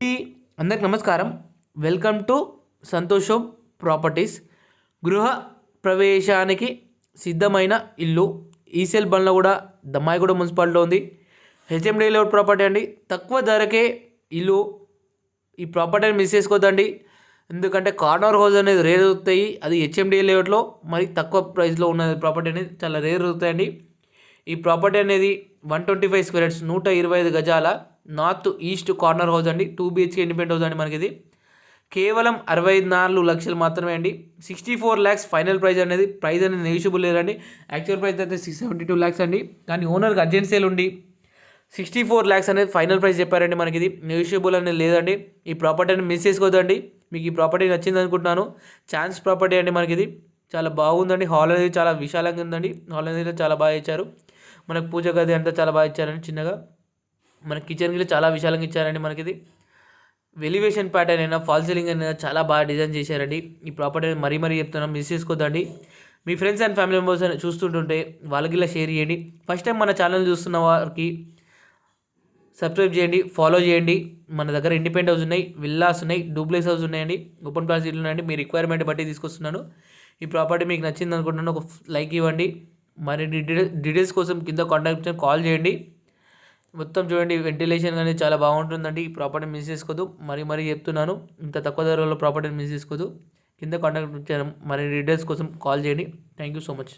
అందరికి నమస్కారం. Welcome to సంతోషం ప్రాపర్టీస్. గృహ ప్రవేశానికి సిద్ధమైన ఇల్లు ఈసెల్ బండ్ల కూడా దమ్మాయిగూడ మున్సిపాలిటీలో ఉంది. హెచ్ఎండి లేఅవుట్ ప్రాపర్టీ అండి. తక్కువ ధరకే ఇల్లు. ఈ ప్రాపర్టీని మిస్ చేసుకోవద్దండి, ఎందుకంటే కార్నర్ హౌస్ అనేది రేర్ అవుతాయి. అది హెచ్ఎండి లేఅవుట్లో మరి తక్కువ ప్రైస్లో ఉన్న ప్రాపర్టీ అనేది చాలా రేర్ అవుతాయండి. ఈ ప్రాపర్టీ అనేది 125 స్క్వేర్ యార్డ్స్ 125 గజాల నార్త్ ఈస్ట్ కార్నర్ హౌస్ అండి. 2 BHK ఇండిపెండెంట్ హౌస్ అండి. మనకి ఇది కేవలం 64 లక్షలు మాత్రమే అండి. 64 lakhs ఫైనల్ ప్రైస్ అనేది నెగిషియబుల్ లేదండి. యాక్చువల్ ప్రైస్ అయితే 672 lakhs అండి. కానీ ఓనర్కి అర్జెంట్ సేల్ ఉండి 64 lakhs అనేది ఫైనల్ ప్రైస్ చెప్పారండి. మనకి ఇది నెగిషియబుల్ అనేది లేదండి. ఈ ప్రాపర్టీని మిస్ చేసుకోవద్దండి. మీకు ఈ ప్రాపర్టీ నచ్చింది అనుకుంటున్నాను. ఛాన్స్ ప్రాపర్టీ అండి. మనకి ఇది చాలా బాగుందండి. హాల్ అనేది చాలా విశాలంగా ఉందండి. హాల్ అనేది చాలా బాగా ఇచ్చారు. మనకు పూజ గది అంతా చాలా బాగా ఇచ్చారండి. చిన్నగా మన కిచెన్ గిట్ల చాలా విశాలంగా ఇచ్చారండి. మనకి ఇది ఎలివేషన్ ప్యాటర్న్ అయినా ఫాల్ సీలింగ్ అయినా చాలా బాగా డిజైన్ చేశారండి. ఈ ప్రాపర్టీని మరీ చెప్తున్నాం, మిస్ చేసుకోద్దండి. మీ ఫ్రెండ్స్ అండ్ ఫ్యామిలీ మెంబర్స్ చూస్తుంటుంటే వాళ్ళకి ఇలా షేర్ చేయండి. ఫస్ట్ టైం మన ఛానల్ చూస్తున్న వారికి సబ్స్క్రైబ్ చేయండి, ఫాలో చేయండి. మన దగ్గర ఇండిపెండెంట్ హౌస్ ఉన్నాయి, విల్లాస్ ఉన్నాయి, డూప్లెక్స్ హౌస్ ఉన్నాయండి, ఓపెన్ ప్లాస్ ఇల్లు ఉన్నాయండి. మీ రిక్వైర్మెంట్ బట్టి తీసుకొస్తున్నాను. ఈ ప్రాపర్టీ మీకు నచ్చింది అనుకుంటున్నాను. ఒక లైక్ ఇవ్వండి. మరి డీటెయిల్స్ కోసం కింద కాంటాక్ట్ కాల్ చేయండి. మొత్తం చూడండి, వెంటిలేషన్ అనేది చాలా బాగుంటుందండి. ఈ ప్రాపర్టీ మిస్ చేసుకోదు. మరీ చెప్తున్నాను, ఇంత తక్కువ ధరలో ప్రాపర్టీని మిస్ చేసుకోదు. కింద కాంటాక్ట్ ఇచ్చాను. మరి డీటెయిల్స్ కోసం కాల్ చేయండి. Thank you so much.